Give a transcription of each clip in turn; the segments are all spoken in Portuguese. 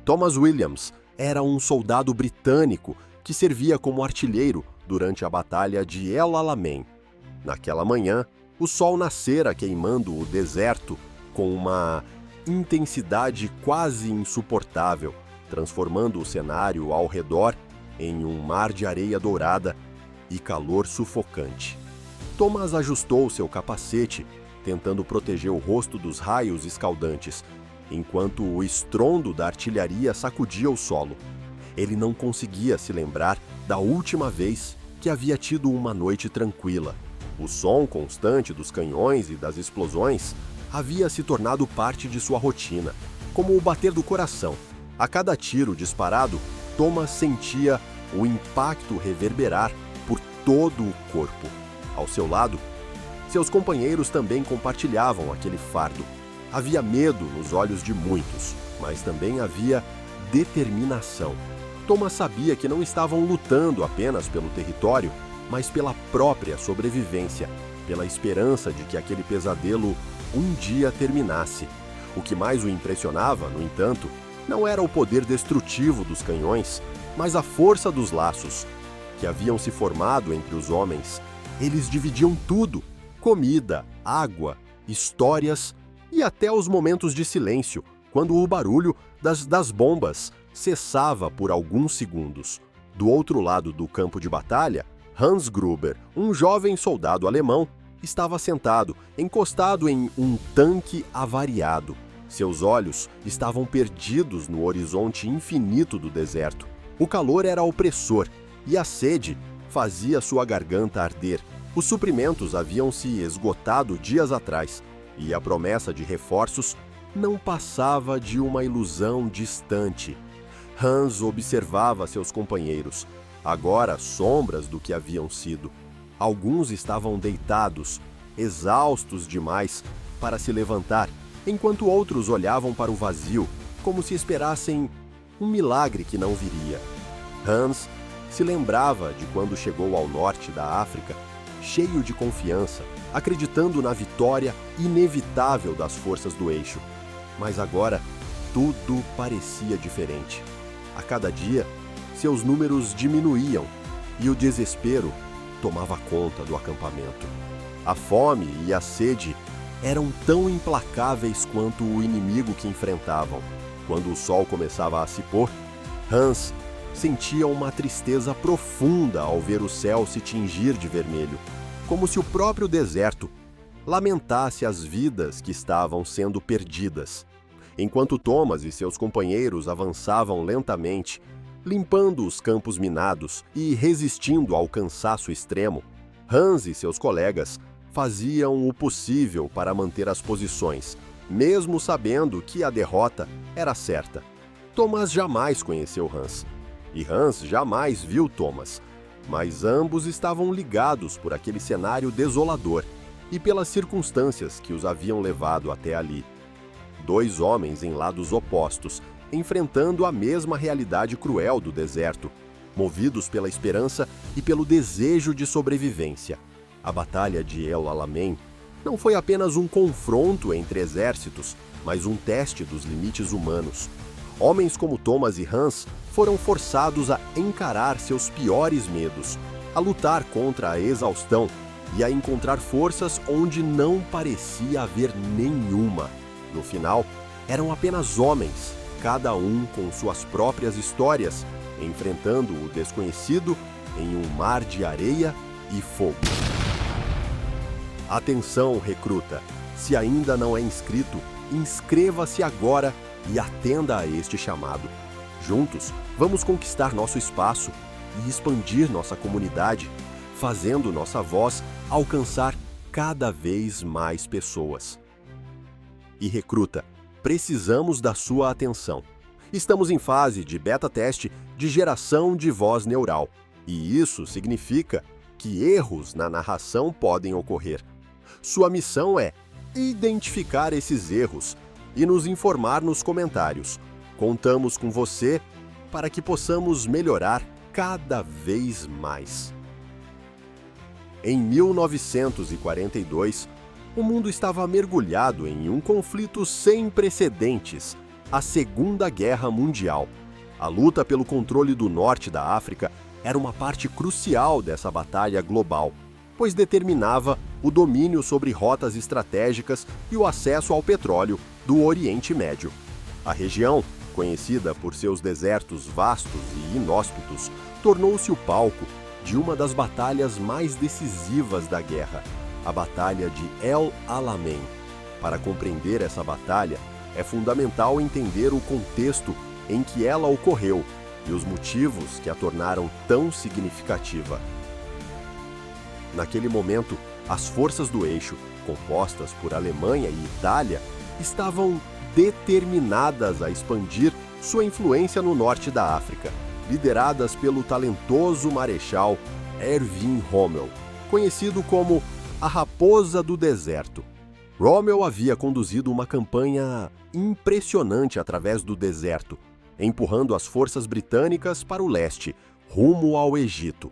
Thomas Williams era um soldado britânico que servia como artilheiro durante a Batalha de El Alamein. Naquela manhã, o sol nascera queimando o deserto com uma intensidade quase insuportável, transformando o cenário ao redor em um mar de areia dourada e calor sufocante. Thomas ajustou seu capacete, tentando proteger o rosto dos raios escaldantes, enquanto o estrondo da artilharia sacudia o solo. Ele não conseguia se lembrar da última vez que havia tido uma noite tranquila. O som constante dos canhões e das explosões havia se tornado parte de sua rotina, como o bater do coração. A cada tiro disparado, Thomas sentia o impacto reverberar por todo o corpo. Ao seu lado, seus companheiros também compartilhavam aquele fardo. Havia medo nos olhos de muitos, mas também havia determinação. Thomas sabia que não estavam lutando apenas pelo território, mas pela própria sobrevivência, pela esperança de que aquele pesadelo um dia terminasse. O que mais o impressionava, no entanto, não era o poder destrutivo dos canhões, mas a força dos laços que haviam se formado entre os homens. Eles dividiam tudo: comida, água, histórias e até os momentos de silêncio, quando o barulho das bombas cessava por alguns segundos. Do outro lado do campo de batalha, Hans Gruber, um jovem soldado alemão, estava sentado, encostado em um tanque avariado. Seus olhos estavam perdidos no horizonte infinito do deserto. O calor era opressor e a sede fazia sua garganta arder. Os suprimentos haviam se esgotado dias atrás e a promessa de reforços não passava de uma ilusão distante. Hans observava seus companheiros, agora sombras do que haviam sido. Alguns estavam deitados, exaustos demais para se levantar, enquanto outros olhavam para o vazio, como se esperassem um milagre que não viria. Hans se lembrava de quando chegou ao norte da África, cheio de confiança, acreditando na vitória inevitável das forças do eixo. Mas agora, tudo parecia diferente. A cada dia, seus números diminuíam e o desespero tomava conta do acampamento. A fome e a sede eram tão implacáveis quanto o inimigo que enfrentavam. Quando o sol começava a se pôr, Hans sentia uma tristeza profunda ao ver o céu se tingir de vermelho, como se o próprio deserto lamentasse as vidas que estavam sendo perdidas. Enquanto Thomas e seus companheiros avançavam lentamente, limpando os campos minados e resistindo ao cansaço extremo, Hans e seus colegas faziam o possível para manter as posições, mesmo sabendo que a derrota era certa. Thomas jamais conheceu Hans, e Hans jamais viu Thomas, mas ambos estavam ligados por aquele cenário desolador e pelas circunstâncias que os haviam levado até ali. Dois homens em lados opostos, enfrentando a mesma realidade cruel do deserto, movidos pela esperança e pelo desejo de sobrevivência. A Batalha de El Alamein não foi apenas um confronto entre exércitos, mas um teste dos limites humanos. Homens como Thomas e Hans foram forçados a encarar seus piores medos, a lutar contra a exaustão e a encontrar forças onde não parecia haver nenhuma. No final, eram apenas homens, cada um com suas próprias histórias, enfrentando o desconhecido em um mar de areia e fogo. Atenção, recruta! Se ainda não é inscrito, inscreva-se agora e atenda a este chamado. Juntos, vamos conquistar nosso espaço e expandir nossa comunidade, fazendo nossa voz alcançar cada vez mais pessoas. E recruta, precisamos da sua atenção. Estamos em fase de beta-teste de geração de voz neural, e isso significa que erros na narração podem ocorrer. Sua missão é identificar esses erros e nos informar nos comentários. Contamos com você para que possamos melhorar cada vez mais. Em 1942, o mundo estava mergulhado em um conflito sem precedentes a Segunda Guerra Mundial. A luta pelo controle do norte da África era uma parte crucial dessa batalha global, pois determinava o domínio sobre rotas estratégicas e o acesso ao petróleo do Oriente Médio. A região, conhecida por seus desertos vastos e inóspitos, tornou-se o palco de uma das batalhas mais decisivas da guerra, a Batalha de El Alamein. Para compreender essa batalha, é fundamental entender o contexto em que ela ocorreu e os motivos que a tornaram tão significativa. Naquele momento, as forças do eixo, compostas por Alemanha e Itália, estavam determinadas a expandir sua influência no norte da África, lideradas pelo talentoso marechal Erwin Rommel, conhecido como a Raposa do Deserto. Rommel havia conduzido uma campanha impressionante através do deserto, empurrando as forças britânicas para o leste, rumo ao Egito.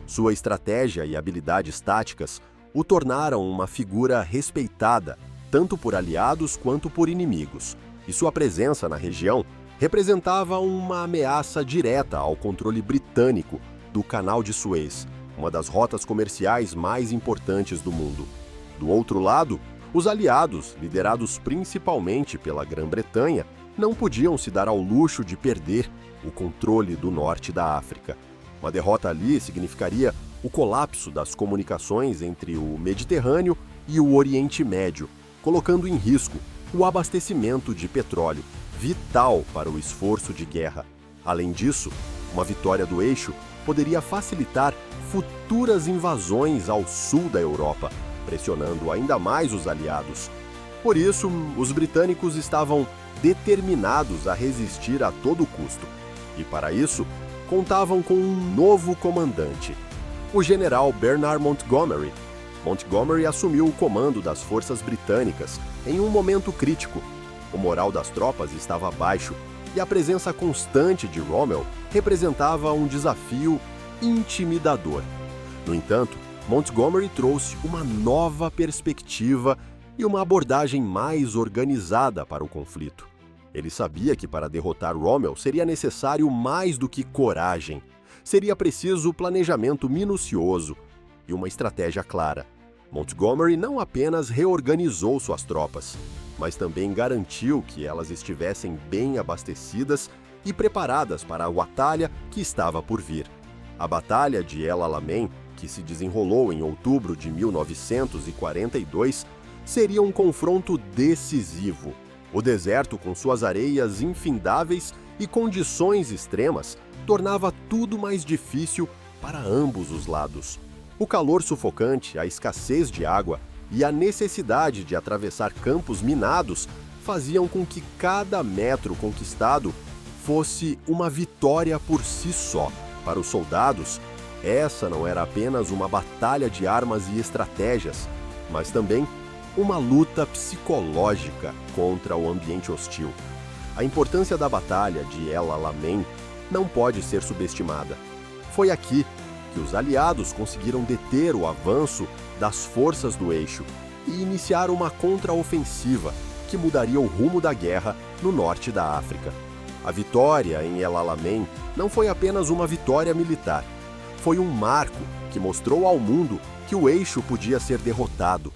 Sua estratégia e habilidades táticas o tornaram uma figura respeitada, tanto por aliados quanto por inimigos, e sua presença na região representava uma ameaça direta ao controle britânico do Canal de Suez, uma das rotas comerciais mais importantes do mundo. Do outro lado, os aliados, liderados principalmente pela Grã-Bretanha, não podiam se dar ao luxo de perder o controle do norte da África. Uma derrota ali significaria o colapso das comunicações entre o Mediterrâneo e o Oriente Médio, colocando em risco o abastecimento de petróleo, vital para o esforço de guerra. Além disso, uma vitória do eixo poderia facilitar futuras invasões ao sul da Europa, pressionando ainda mais os aliados. Por isso, os britânicos estavam determinados a resistir a todo custo. E para isso, contavam com um novo comandante, o general Bernard Montgomery. Montgomery assumiu o comando das forças britânicas em um momento crítico. O moral das tropas estava baixo e a presença constante de Rommel representava um desafio intimidador. No entanto, Montgomery trouxe uma nova perspectiva e uma abordagem mais organizada para o conflito. Ele sabia que para derrotar Rommel seria necessário mais do que coragem. Seria preciso planejamento minucioso e uma estratégia clara. Montgomery não apenas reorganizou suas tropas, mas também garantiu que elas estivessem bem abastecidas e preparadas para a batalha que estava por vir. A Batalha de El Alamein, que se desenrolou em outubro de 1942, seria um confronto decisivo. O deserto, com suas areias infindáveis e condições extremas, tornava tudo mais difícil para ambos os lados. O calor sufocante, a escassez de água e a necessidade de atravessar campos minados faziam com que cada metro conquistado fosse uma vitória por si só. Para os soldados, essa não era apenas uma batalha de armas e estratégias, mas também uma luta psicológica contra o ambiente hostil. A importância da Batalha de El Alamein não pode ser subestimada. Foi aqui que os aliados conseguiram deter o avanço das forças do eixo e iniciar uma contraofensiva que mudaria o rumo da guerra no norte da África. A vitória em El Alamein não foi apenas uma vitória militar. Foi um marco que mostrou ao mundo que o eixo podia ser derrotado.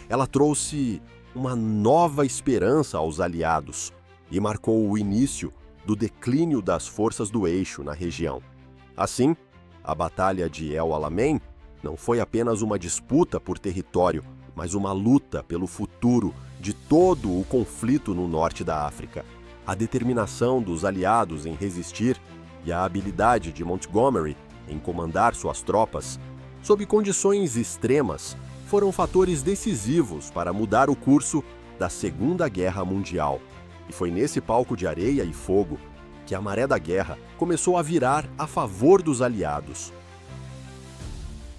Ela trouxe uma nova esperança aos aliados e marcou o início do declínio das forças do eixo na região. Assim, a Batalha de El Alamein não foi apenas uma disputa por território, mas uma luta pelo futuro de todo o conflito no norte da África. A determinação dos aliados em resistir e a habilidade de Montgomery em comandar suas tropas, sob condições extremas, foram fatores decisivos para mudar o curso da Segunda Guerra Mundial. E foi nesse palco de areia e fogo que a maré da guerra começou a virar a favor dos aliados.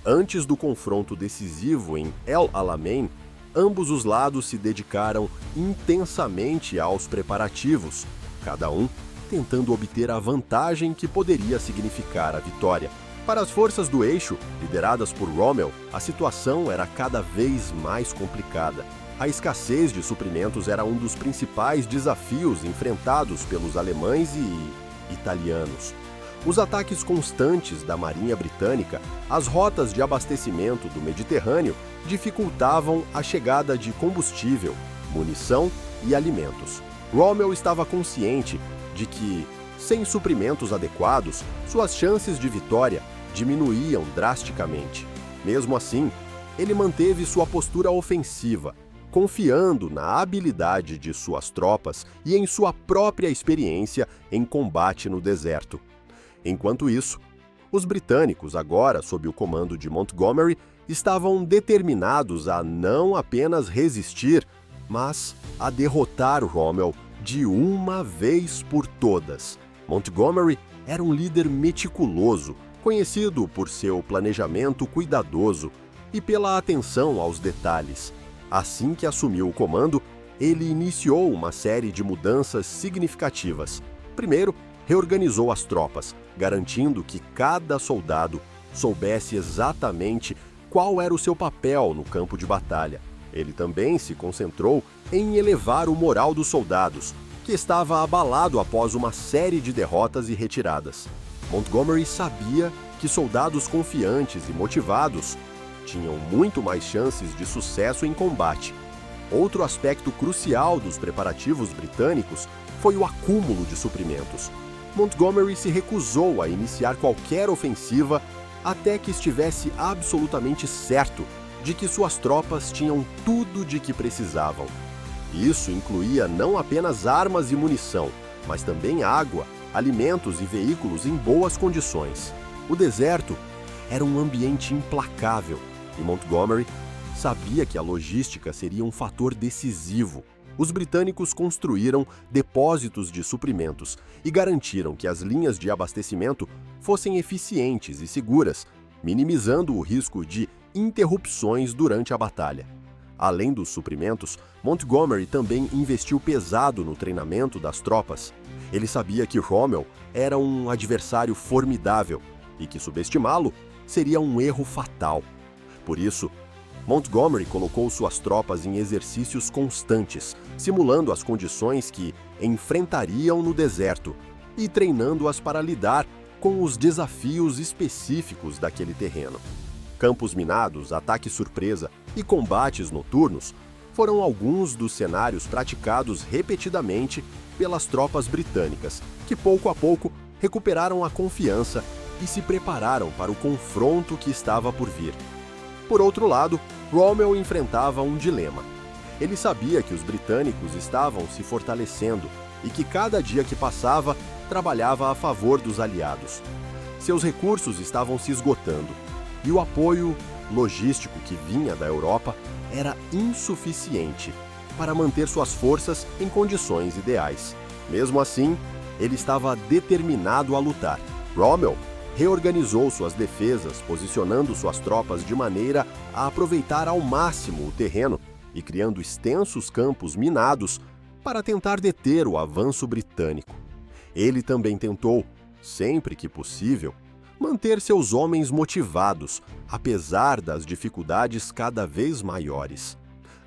Antes do confronto decisivo em El Alamein, ambos os lados se dedicaram intensamente aos preparativos, cada um tentando obter a vantagem que poderia significar a vitória. Para as forças do eixo, lideradas por Rommel, a situação era cada vez mais complicada. A escassez de suprimentos era um dos principais desafios enfrentados pelos alemães e italianos. Os ataques constantes da Marinha Britânica às rotas de abastecimento do Mediterrâneo dificultavam a chegada de combustível, munição e alimentos. Rommel estava consciente de que, sem suprimentos adequados, suas chances de vitória diminuíam drasticamente. Mesmo assim, ele manteve sua postura ofensiva, confiando na habilidade de suas tropas e em sua própria experiência em combate no deserto. Enquanto isso, os britânicos, agora sob o comando de Montgomery, estavam determinados a não apenas resistir, mas a derrotar Rommel de uma vez por todas. Montgomery era um líder meticuloso, conhecido por seu planejamento cuidadoso e pela atenção aos detalhes. Assim que assumiu o comando, ele iniciou uma série de mudanças significativas. Primeiro, reorganizou as tropas, garantindo que cada soldado soubesse exatamente qual era o seu papel no campo de batalha. Ele também se concentrou em elevar o moral dos soldados, que estava abalado após uma série de derrotas e retiradas. Montgomery sabia que soldados confiantes e motivados tinham muito mais chances de sucesso em combate. Outro aspecto crucial dos preparativos britânicos foi o acúmulo de suprimentos. Montgomery se recusou a iniciar qualquer ofensiva até que estivesse absolutamente certo de que suas tropas tinham tudo de que precisavam. Isso incluía não apenas armas e munição, mas também água, alimentos e veículos em boas condições. O deserto era um ambiente implacável e Montgomery sabia que a logística seria um fator decisivo. Os britânicos construíram depósitos de suprimentos e garantiram que as linhas de abastecimento fossem eficientes e seguras, minimizando o risco de interrupções durante a batalha. Além dos suprimentos, Montgomery também investiu pesado no treinamento das tropas. Ele sabia que Rommel era um adversário formidável e que subestimá-lo seria um erro fatal. Por isso, Montgomery colocou suas tropas em exercícios constantes, simulando as condições que enfrentariam no deserto e treinando-as para lidar com os desafios específicos daquele terreno. Campos minados, ataque surpresa e combates noturnos foram alguns dos cenários praticados repetidamente pelas tropas britânicas, que pouco a pouco recuperaram a confiança e se prepararam para o confronto que estava por vir. Por outro lado, Rommel enfrentava um dilema. Ele sabia que os britânicos estavam se fortalecendo e que cada dia que passava trabalhava a favor dos aliados. Seus recursos estavam se esgotando e o apoio logístico que vinha da Europa era insuficiente para manter suas forças em condições ideais. Mesmo assim, ele estava determinado a lutar. Rommel reorganizou suas defesas, posicionando suas tropas de maneira a aproveitar ao máximo o terreno e criando extensos campos minados para tentar deter o avanço britânico. Ele também tentou, sempre que possível, manter seus homens motivados, apesar das dificuldades cada vez maiores.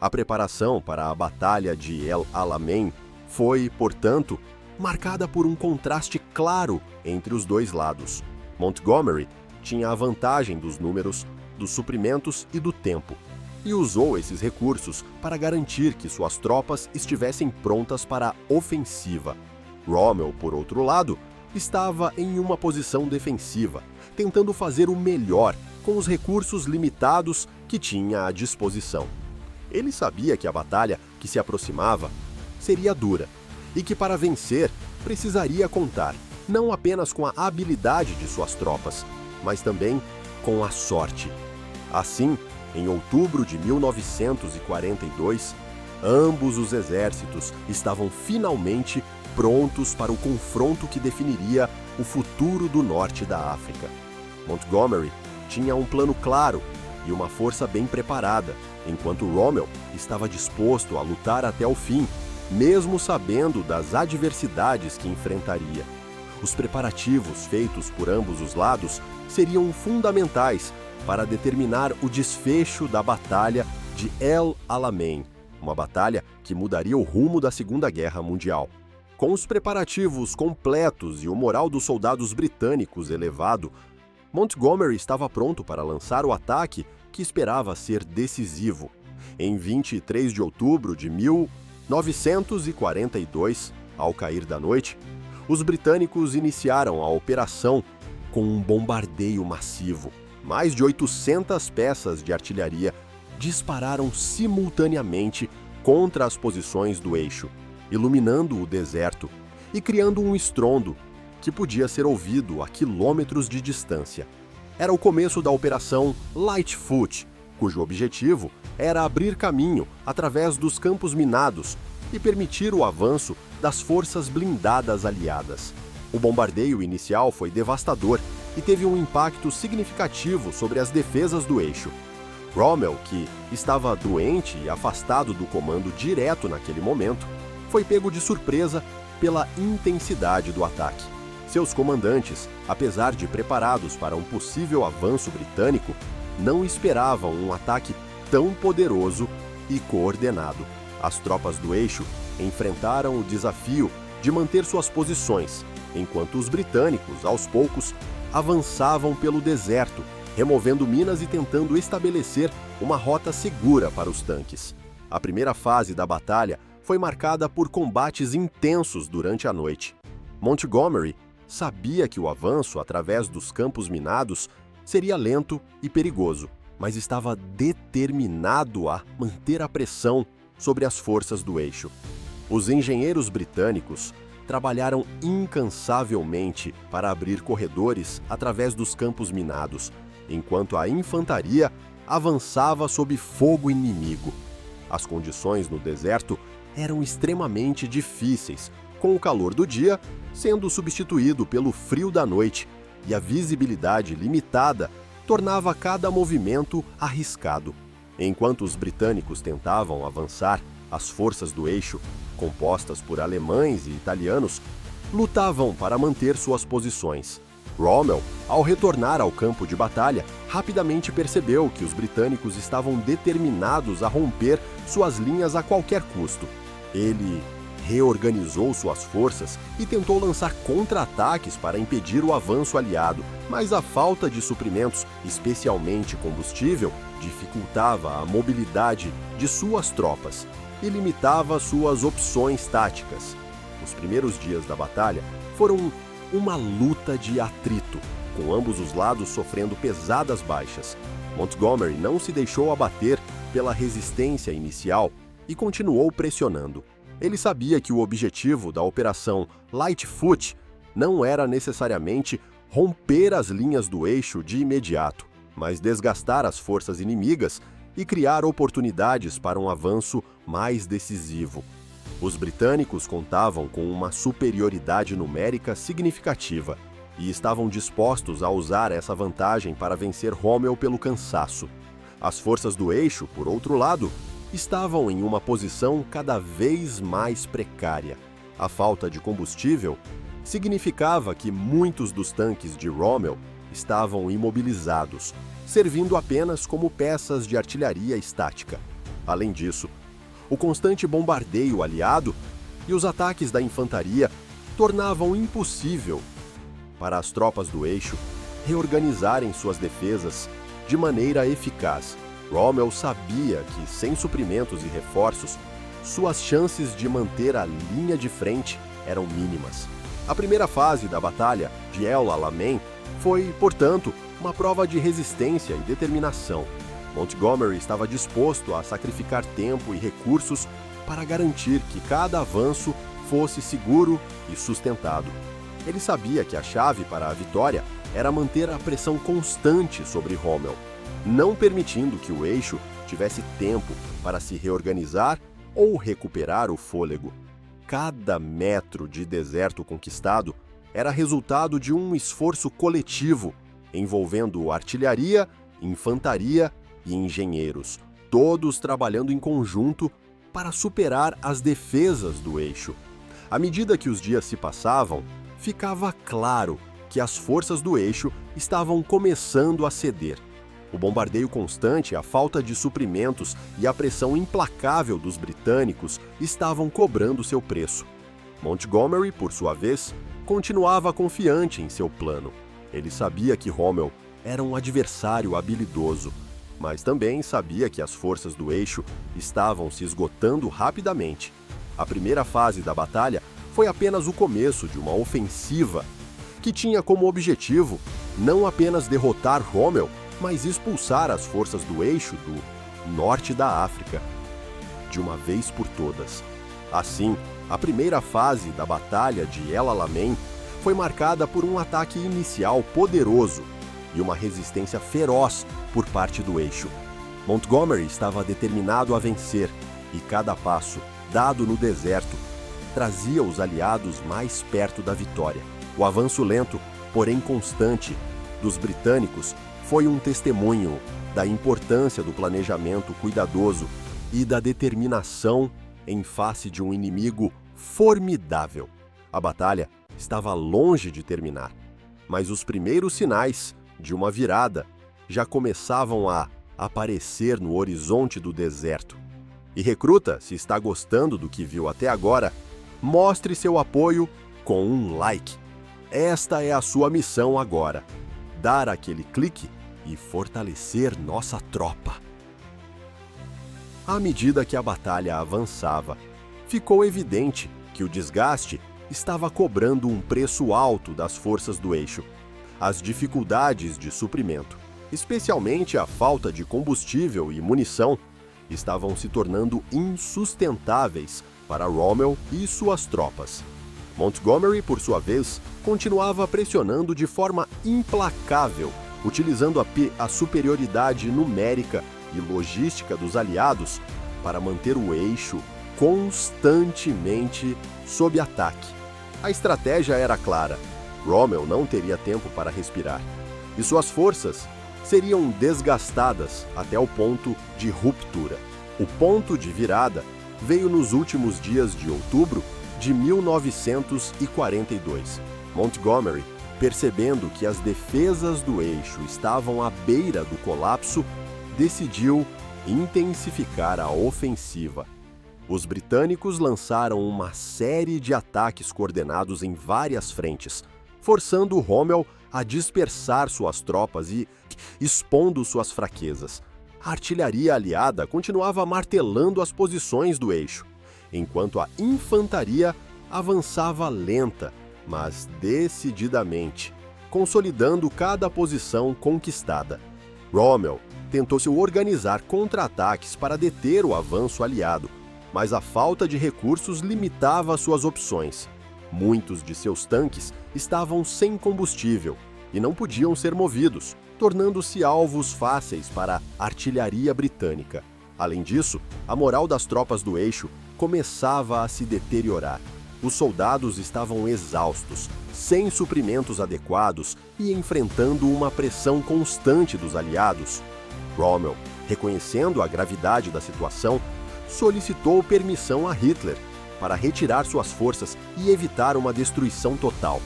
A preparação para a Batalha de El Alamein foi, portanto, marcada por um contraste claro entre os dois lados. Montgomery tinha a vantagem dos números, dos suprimentos e do tempo, e usou esses recursos para garantir que suas tropas estivessem prontas para a ofensiva. Rommel, por outro lado, estava em uma posição defensiva, tentando fazer o melhor com os recursos limitados que tinha à disposição. Ele sabia que a batalha que se aproximava seria dura e que para vencer precisaria contar não apenas com a habilidade de suas tropas, mas também com a sorte. Assim, em outubro de 1942, ambos os exércitos estavam finalmente prontos para o confronto que definiria o futuro do norte da África. Montgomery tinha um plano claro e uma força bem preparada, enquanto Rommel estava disposto a lutar até o fim, mesmo sabendo das adversidades que enfrentaria. Os preparativos feitos por ambos os lados seriam fundamentais para determinar o desfecho da Batalha de El Alamein. uma batalha que mudaria o rumo da Segunda Guerra Mundial. Com os preparativos completos e o moral dos soldados britânicos elevado, Montgomery estava pronto para lançar o ataque que esperava ser decisivo. Em 23 de outubro de 1942, ao cair da noite, os britânicos iniciaram a operação com um bombardeio massivo. Mais de 800 peças de artilharia dispararam simultaneamente contra as posições do eixo, iluminando o deserto e criando um estrondo que podia ser ouvido a quilômetros de distância. Era o começo da Operação Lightfoot, cujo objetivo era abrir caminho através dos campos minados e permitir o avanço das forças blindadas aliadas. O bombardeio inicial foi devastador e teve um impacto significativo sobre as defesas do eixo. Rommel, que estava doente e afastado do comando direto naquele momento, foi pego de surpresa pela intensidade do ataque. Seus comandantes, apesar de preparados para um possível avanço britânico, não esperavam um ataque tão poderoso e coordenado. As tropas do eixo enfrentaram o desafio de manter suas posições, enquanto os britânicos, aos poucos, avançavam pelo deserto, removendo minas e tentando estabelecer uma rota segura para os tanques. A primeira fase da batalha foi marcada por combates intensos durante a noite. Montgomery sabia que o avanço através dos campos minados seria lento e perigoso, mas estava determinado a manter a pressão sobre as forças do eixo. Os engenheiros britânicos trabalharam incansavelmente para abrir corredores através dos campos minados, enquanto a infantaria avançava sob fogo inimigo. As condições no deserto eram extremamente difíceis, com o calor do dia sendo substituído pelo frio da noite, e a visibilidade limitada tornava cada movimento arriscado. Enquanto os britânicos tentavam avançar, as forças do eixo, compostas por alemães e italianos, lutavam para manter suas posições. Rommel, ao retornar ao campo de batalha, rapidamente percebeu que os britânicos estavam determinados a romper suas linhas a qualquer custo. Ele reorganizou suas forças e tentou lançar contra-ataques para impedir o avanço aliado, mas a falta de suprimentos, especialmente combustível, dificultava a mobilidade de suas tropas e limitava suas opções táticas. Os primeiros dias da batalha foram uma luta de atrito, com ambos os lados sofrendo pesadas baixas. Montgomery não se deixou abater pela resistência inicial e continuou pressionando. Ele sabia que o objetivo da Operação Lightfoot não era necessariamente romper as linhas do eixo de imediato, mas desgastar as forças inimigas e criar oportunidades para um avanço mais decisivo. Os britânicos contavam com uma superioridade numérica significativa e estavam dispostos a usar essa vantagem para vencer Rommel pelo cansaço. As forças do eixo, por outro lado, estavam em uma posição cada vez mais precária. A falta de combustível significava que muitos dos tanques de Rommel estavam imobilizados, servindo apenas como peças de artilharia estática. Além disso, o constante bombardeio aliado e os ataques da infantaria tornavam impossível para as tropas do eixo reorganizarem suas defesas de maneira eficaz. Rommel sabia que, sem suprimentos e reforços, suas chances de manter a linha de frente eram mínimas. A primeira fase da batalha de El Alamein foi, portanto, uma prova de resistência e determinação. Montgomery estava disposto a sacrificar tempo e recursos para garantir que cada avanço fosse seguro e sustentado. Ele sabia que a chave para a vitória era manter a pressão constante sobre Rommel, não permitindo que o eixo tivesse tempo para se reorganizar ou recuperar o fôlego. Cada metro de deserto conquistado era resultado de um esforço coletivo envolvendo artilharia, infantaria e engenheiros, todos trabalhando em conjunto para superar as defesas do eixo. À medida que os dias se passavam, ficava claro que as forças do eixo estavam começando a ceder. O bombardeio constante, a falta de suprimentos e a pressão implacável dos britânicos estavam cobrando seu preço. Montgomery, por sua vez, continuava confiante em seu plano. Ele sabia que Rommel era um adversário habilidoso, mas também sabia que as forças do eixo estavam se esgotando rapidamente. A primeira fase da batalha foi apenas o começo de uma ofensiva que tinha como objetivo não apenas derrotar Rommel, mas expulsar as forças do eixo do norte da África, de uma vez por todas. Assim, a primeira fase da Batalha de El Alamein foi marcada por um ataque inicial poderoso e uma resistência feroz por parte do eixo. Montgomery estava determinado a vencer, e cada passo dado no deserto trazia os aliados mais perto da vitória. O avanço lento, porém constante, dos britânicos foi um testemunho da importância do planejamento cuidadoso e da determinação em face de um inimigo formidável. A batalha estava longe de terminar, mas os primeiros sinais de uma virada já começavam a aparecer no horizonte do deserto. E recruta, se está gostando do que viu até agora, mostre seu apoio com um like. Esta é a sua missão agora: dar aquele clique e fortalecer nossa tropa. À medida que a batalha avançava, ficou evidente que o desgaste estava cobrando um preço alto das forças do eixo. As dificuldades de suprimento, especialmente a falta de combustível e munição, estavam se tornando insustentáveis para Rommel e suas tropas. Montgomery, por sua vez, continuava pressionando de forma implacável, utilizando a superioridade numérica e logística dos aliados para manter o eixo constantemente sob ataque. A estratégia era clara: Rommel não teria tempo para respirar, e suas forças seriam desgastadas até o ponto de ruptura. O ponto de virada veio nos últimos dias de outubro de 1942. Montgomery, percebendo que as defesas do eixo estavam à beira do colapso, decidiu intensificar a ofensiva. Os britânicos lançaram uma série de ataques coordenados em várias frentes, forçando Rommel a dispersar suas tropas e expondo suas fraquezas. A artilharia aliada continuava martelando as posições do eixo, enquanto a infantaria avançava lenta, mas decididamente, consolidando cada posição conquistada. Rommel tentou se organizar contra-ataques para deter o avanço aliado, mas a falta de recursos limitava suas opções. Muitos de seus tanques estavam sem combustível e não podiam ser movidos, tornando-se alvos fáceis para a artilharia britânica. Além disso, a moral das tropas do eixo começava a se deteriorar. Os soldados estavam exaustos, sem suprimentos adequados e enfrentando uma pressão constante dos aliados. Rommel, reconhecendo a gravidade da situação, solicitou permissão a Hitler para retirar suas forças e evitar uma destruição total.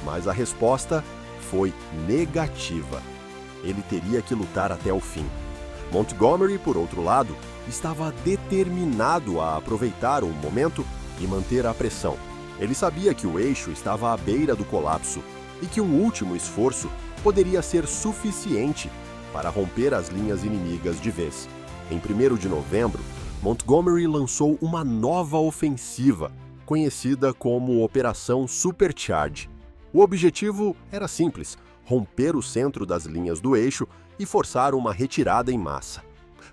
Mas a resposta foi negativa. Ele teria que lutar até o fim. Montgomery, por outro lado, estava determinado a aproveitar o momento e manter a pressão. Ele sabia que o eixo estava à beira do colapso e que um último esforço poderia ser suficiente para romper as linhas inimigas de vez. Em 1º de novembro, Montgomery lançou uma nova ofensiva, conhecida como Operação Supercharge. O objetivo era simples: romper o centro das linhas do eixo e forçar uma retirada em massa.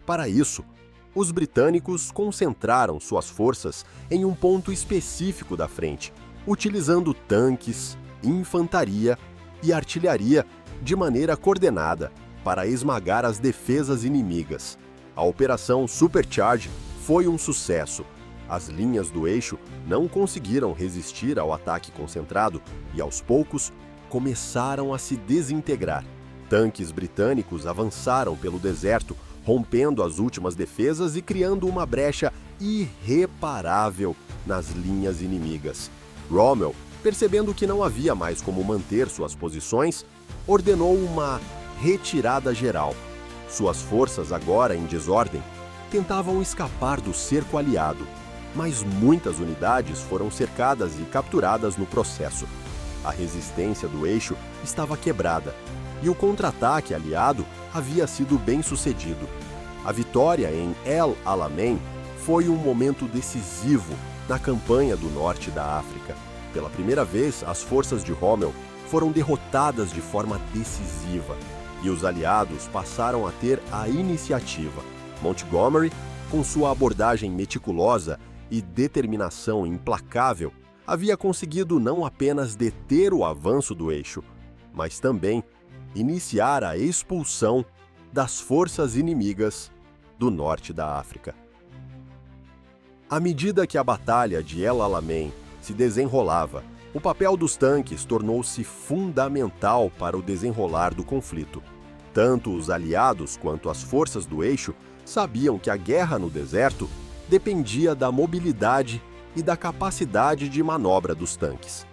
Para isso, os britânicos concentraram suas forças em um ponto específico da frente, utilizando tanques, infantaria e artilharia de maneira coordenada para esmagar as defesas inimigas. A Operação Supercharge foi um sucesso. As linhas do eixo não conseguiram resistir ao ataque concentrado e, aos poucos, começaram a se desintegrar. Tanques britânicos avançaram pelo deserto, rompendo as últimas defesas e criando uma brecha irreparável nas linhas inimigas. Rommel, percebendo que não havia mais como manter suas posições, ordenou uma retirada geral. Suas forças, agora em desordem, tentavam escapar do cerco aliado, mas muitas unidades foram cercadas e capturadas no processo. A resistência do eixo estava quebrada e o contra-ataque aliado havia sido bem sucedido. A vitória em El Alamein foi um momento decisivo na campanha do norte da África. Pela primeira vez, as forças de Rommel foram derrotadas de forma decisiva e os aliados passaram a ter a iniciativa. Montgomery, com sua abordagem meticulosa e determinação implacável, havia conseguido não apenas deter o avanço do eixo, mas também iniciar a expulsão das forças inimigas do norte da África. À medida que a batalha de El Alamein se desenrolava, o papel dos tanques tornou-se fundamental para o desenrolar do conflito. Tanto os aliados quanto as forças do eixo sabiam que a guerra no deserto dependia da mobilidade e da capacidade de manobra dos tanques.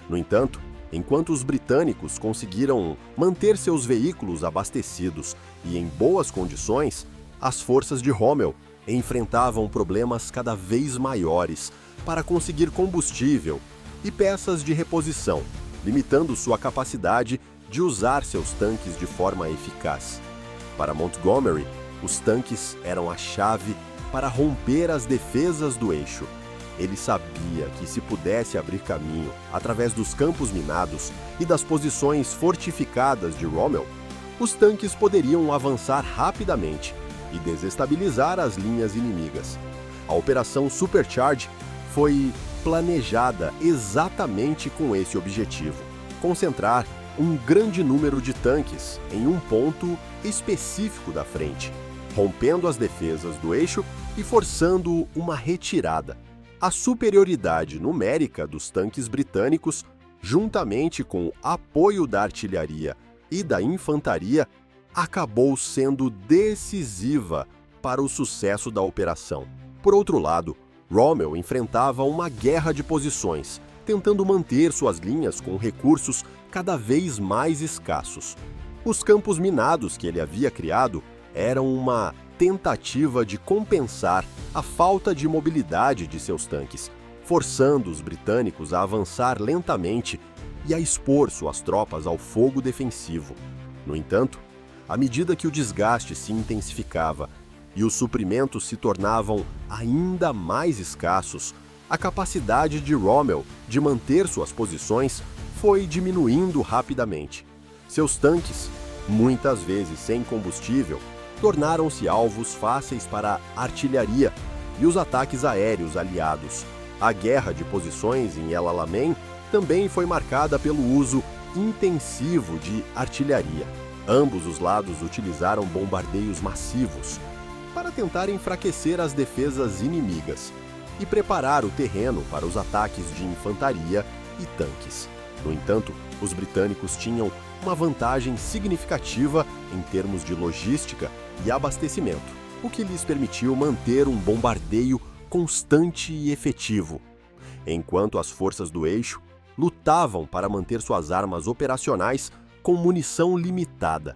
No entanto, enquanto os britânicos conseguiram manter seus veículos abastecidos e em boas condições, as forças de Rommel enfrentavam problemas cada vez maiores para conseguir combustível e peças de reposição, limitando sua capacidade de usar seus tanques de forma eficaz. Para Montgomery, os tanques eram a chave para romper as defesas do eixo. Ele sabia que se pudesse abrir caminho através dos campos minados e das posições fortificadas de Rommel, os tanques poderiam avançar rapidamente e desestabilizar as linhas inimigas. A Operação Supercharge foi planejada exatamente com esse objetivo: concentrar um grande número de tanques em um ponto específico da frente, rompendo as defesas do eixo e forçando uma retirada. A superioridade numérica dos tanques britânicos, juntamente com o apoio da artilharia e da infantaria, acabou sendo decisiva para o sucesso da operação. Por outro lado, Rommel enfrentava uma guerra de posições, tentando manter suas linhas com recursos cada vez mais escassos. Os campos minados que ele havia criado eram uma tentativa de compensar a falta de mobilidade de seus tanques, forçando os britânicos a avançar lentamente e a expor suas tropas ao fogo defensivo. No entanto, à medida que o desgaste se intensificava e os suprimentos se tornavam ainda mais escassos, a capacidade de Rommel de manter suas posições foi diminuindo rapidamente. Seus tanques, muitas vezes sem combustível, tornaram-se alvos fáceis para a artilharia e os ataques aéreos aliados. A guerra de posições em El Alamein também foi marcada pelo uso intensivo de artilharia. Ambos os lados utilizaram bombardeios massivos para tentar enfraquecer as defesas inimigas e preparar o terreno para os ataques de infantaria e tanques. No entanto, os britânicos tinham uma vantagem significativa em termos de logística e abastecimento, o que lhes permitiu manter um bombardeio constante e efetivo, enquanto as forças do eixo lutavam para manter suas armas operacionais com munição limitada.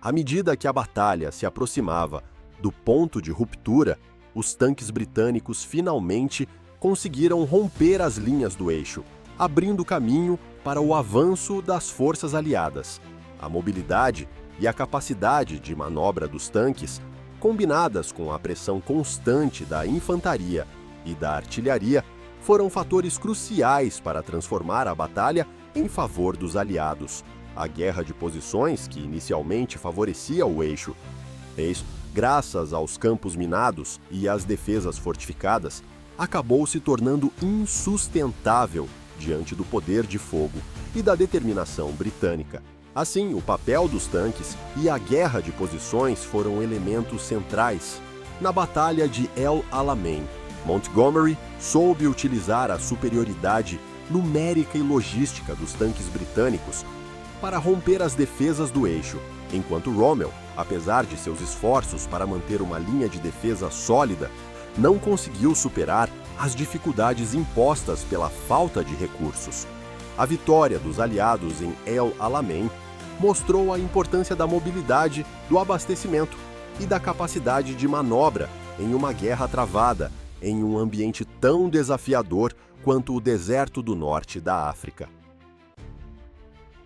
À medida que a batalha se aproximava do ponto de ruptura, os tanques britânicos finalmente conseguiram romper as linhas do eixo, abrindo caminho para o avanço das forças aliadas. A mobilidade e a capacidade de manobra dos tanques, combinadas com a pressão constante da infantaria e da artilharia, foram fatores cruciais para transformar a batalha em favor dos aliados. A guerra de posições, que inicialmente favorecia o eixo, graças aos campos minados e às defesas fortificadas, acabou se tornando insustentável diante do poder de fogo e da determinação britânica. Assim, o papel dos tanques e a guerra de posições foram elementos centrais na Batalha de El Alamein. Montgomery soube utilizar a superioridade numérica e logística dos tanques britânicos para romper as defesas do eixo, enquanto Rommel, apesar de seus esforços para manter uma linha de defesa sólida, não conseguiu superar as dificuldades impostas pela falta de recursos. A vitória dos aliados em El Alamein mostrou a importância da mobilidade, do abastecimento e da capacidade de manobra em uma guerra travada em um ambiente tão desafiador quanto o deserto do norte da África.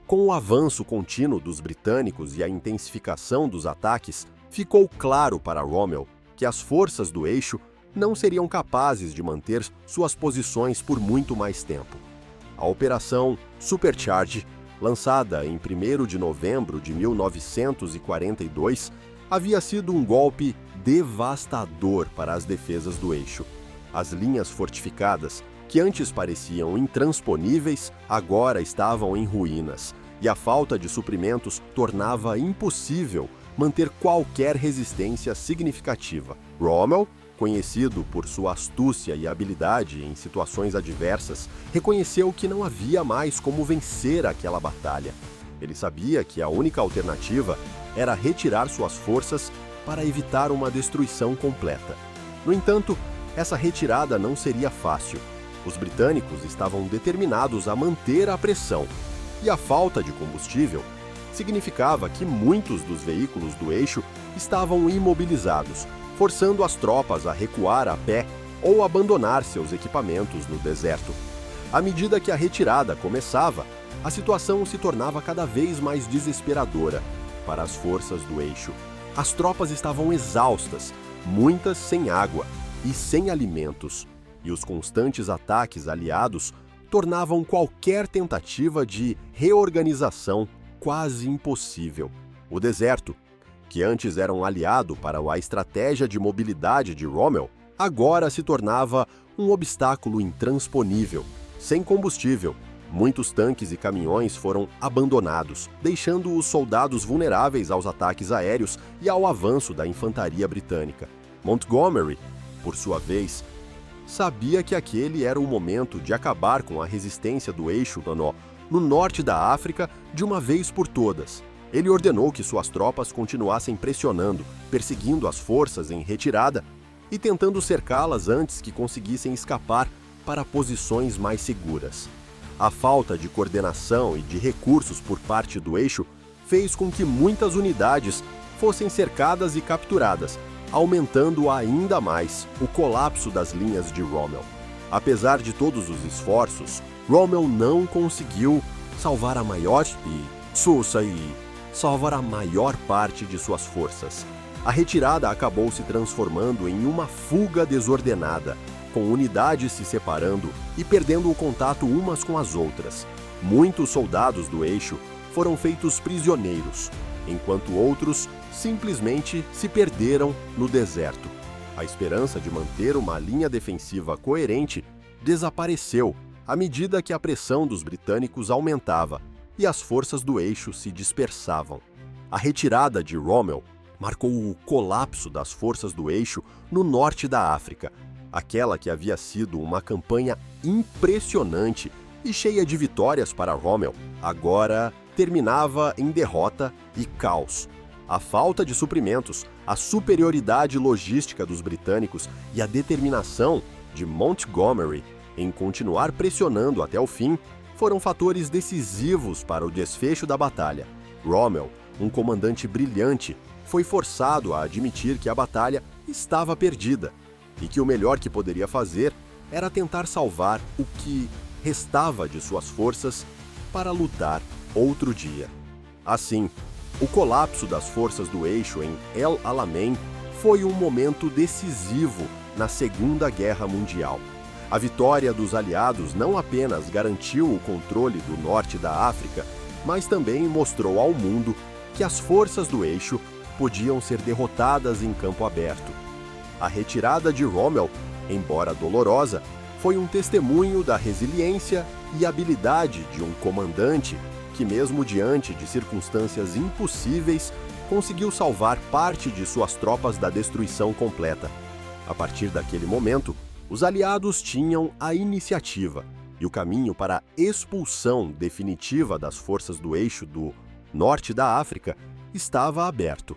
Com o avanço contínuo dos britânicos e a intensificação dos ataques, ficou claro para Rommel que as forças do eixo não seriam capazes de manter suas posições por muito mais tempo. A Operação Supercharge, lançada em 1º de novembro de 1942, havia sido um golpe devastador para as defesas do eixo. As linhas fortificadas, que antes pareciam intransponíveis, agora estavam em ruínas, e a falta de suprimentos tornava impossível manter qualquer resistência significativa. Rommel, conhecido por sua astúcia e habilidade em situações adversas, reconheceu que não havia mais como vencer aquela batalha. Ele sabia que a única alternativa era retirar suas forças para evitar uma destruição completa. No entanto, essa retirada não seria fácil. Os britânicos estavam determinados a manter a pressão, e a falta de combustível significava que muitos dos veículos do eixo estavam imobilizados, forçando as tropas a recuar a pé ou abandonar seus equipamentos no deserto. À medida que a retirada começava, a situação se tornava cada vez mais desesperadora para as forças do eixo. As tropas estavam exaustas, muitas sem água e sem alimentos, e os constantes ataques aliados tornavam qualquer tentativa de reorganização quase impossível. O deserto, que antes era um aliado para a estratégia de mobilidade de Rommel, agora se tornava um obstáculo intransponível. Sem combustível, muitos tanques e caminhões foram abandonados, deixando os soldados vulneráveis aos ataques aéreos e ao avanço da infantaria britânica. Montgomery, por sua vez, sabia que aquele era o momento de acabar com a resistência do eixo no norte da África de uma vez por todas. Ele ordenou que suas tropas continuassem pressionando, perseguindo as forças em retirada e tentando cercá-las antes que conseguissem escapar para posições mais seguras. A falta de coordenação e de recursos por parte do eixo fez com que muitas unidades fossem cercadas e capturadas, aumentando ainda mais o colapso das linhas de Rommel. Apesar de todos os esforços, Rommel não conseguiu salvar a maior parte de suas forças. A retirada acabou se transformando em uma fuga desordenada, com unidades se separando e perdendo o contato umas com as outras. Muitos soldados do eixo foram feitos prisioneiros, enquanto outros simplesmente se perderam no deserto. A esperança de manter uma linha defensiva coerente desapareceu à medida que a pressão dos britânicos aumentava e as forças do eixo se dispersavam. A retirada de Rommel marcou o colapso das forças do eixo no norte da África. Aquela que havia sido uma campanha impressionante e cheia de vitórias para Rommel, agora terminava em derrota e caos. A falta de suprimentos, a superioridade logística dos britânicos e a determinação de Montgomery em continuar pressionando até o fim foram fatores decisivos para o desfecho da batalha. Rommel, um comandante brilhante, foi forçado a admitir que a batalha estava perdida e que o melhor que poderia fazer era tentar salvar o que restava de suas forças para lutar outro dia. Assim, o colapso das forças do eixo em El Alamein foi um momento decisivo na Segunda Guerra Mundial. A vitória dos aliados não apenas garantiu o controle do norte da África, mas também mostrou ao mundo que as forças do eixo podiam ser derrotadas em campo aberto. A retirada de Rommel, embora dolorosa, foi um testemunho da resiliência e habilidade de um comandante que, mesmo diante de circunstâncias impossíveis, conseguiu salvar parte de suas tropas da destruição completa. A partir daquele momento, os aliados tinham a iniciativa e o caminho para a expulsão definitiva das forças do eixo do norte da África estava aberto.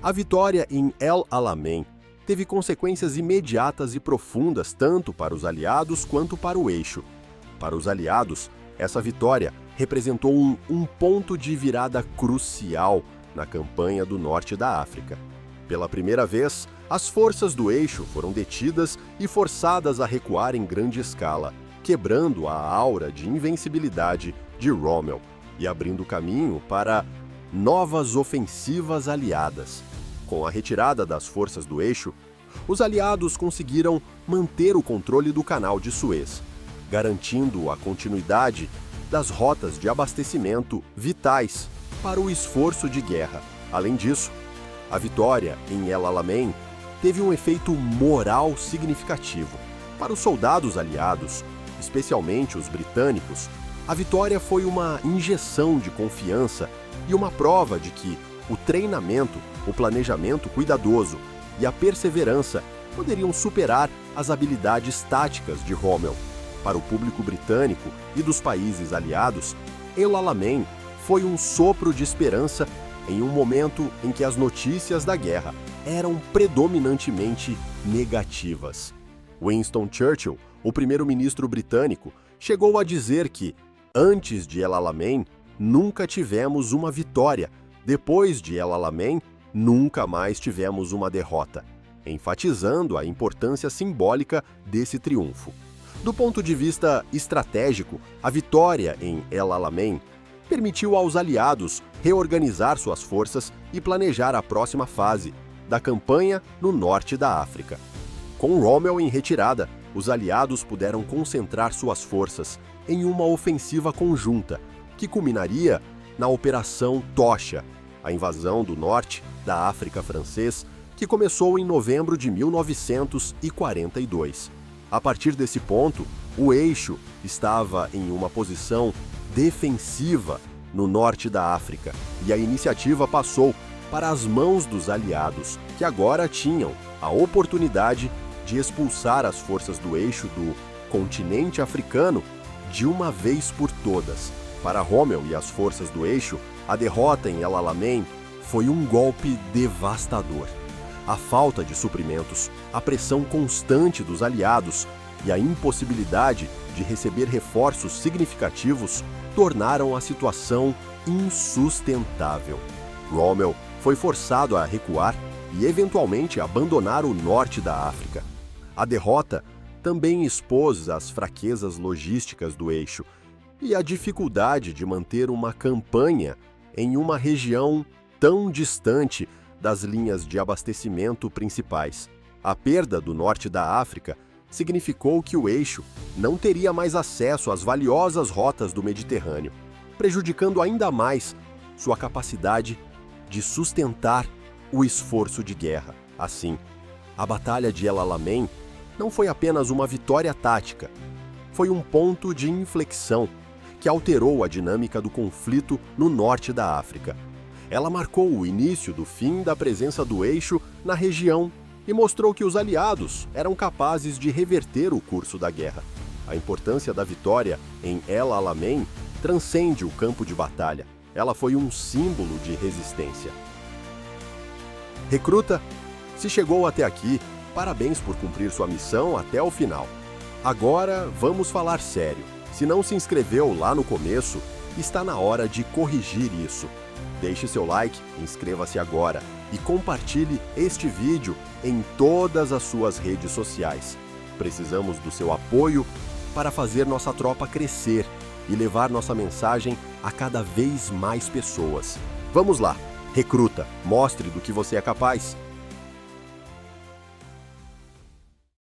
A vitória em El Alamein teve consequências imediatas e profundas tanto para os aliados quanto para o eixo. Para os aliados, essa vitória representou um ponto de virada crucial na campanha do norte da África. Pela primeira vez, as forças do eixo foram detidas e forçadas a recuar em grande escala, quebrando a aura de invencibilidade de Rommel e abrindo caminho para novas ofensivas aliadas. Com a retirada das forças do eixo, os aliados conseguiram manter o controle do Canal de Suez, garantindo a continuidade das rotas de abastecimento vitais para o esforço de guerra. Além disso, a vitória em El Alamein teve um efeito moral significativo. Para os soldados aliados, especialmente os britânicos, a vitória foi uma injeção de confiança e uma prova de que o treinamento, o planejamento cuidadoso e a perseverança poderiam superar as habilidades táticas de Rommel. Para o público britânico e dos países aliados, El Alamein foi um sopro de esperança em um momento em que as notícias da guerra eram predominantemente negativas. Winston Churchill, o primeiro-ministro britânico, chegou a dizer que, antes de El Alamein, nunca tivemos uma vitória. Depois de El Alamein, nunca mais tivemos uma derrota, enfatizando a importância simbólica desse triunfo. Do ponto de vista estratégico, a vitória em El Alamein permitiu aos aliados reorganizar suas forças e planejar a próxima fase da campanha no norte da África. Com Rommel em retirada, os aliados puderam concentrar suas forças em uma ofensiva conjunta, que culminaria na Operação Tocha, a invasão do norte da África francês, que começou em novembro de 1942. A partir desse ponto, o eixo estava em uma posição defensiva no norte da África, e a iniciativa passou para as mãos dos aliados, que agora tinham a oportunidade de expulsar as forças do eixo do continente africano de uma vez por todas. Para Rommel e as forças do eixo, a derrota em El Alamein foi um golpe devastador. A falta de suprimentos, a pressão constante dos aliados e a impossibilidade de receber reforços significativos tornaram a situação insustentável. Rommel foi forçado a recuar e eventualmente abandonar o norte da África. A derrota também expôs as fraquezas logísticas do eixo e a dificuldade de manter uma campanha em uma região tão distante das linhas de abastecimento principais. A perda do norte da África significou que o eixo não teria mais acesso às valiosas rotas do Mediterrâneo, prejudicando ainda mais sua capacidade de sustentar o esforço de guerra. Assim, a Batalha de El Alamein não foi apenas uma vitória tática, foi um ponto de inflexão que alterou a dinâmica do conflito no norte da África. Ela marcou o início do fim da presença do eixo na região e mostrou que os aliados eram capazes de reverter o curso da guerra. A importância da vitória em El Alamein transcende o campo de batalha. Ela foi um símbolo de resistência. Recruta, se chegou até aqui, parabéns por cumprir sua missão até o final. Agora vamos falar sério. Se não se inscreveu lá no começo, está na hora de corrigir isso. Deixe seu like, inscreva-se agora e compartilhe este vídeo em todas as suas redes sociais. Precisamos do seu apoio para fazer nossa tropa crescer e levar nossa mensagem a cada vez mais pessoas. Vamos lá, recruta, mostre do que você é capaz.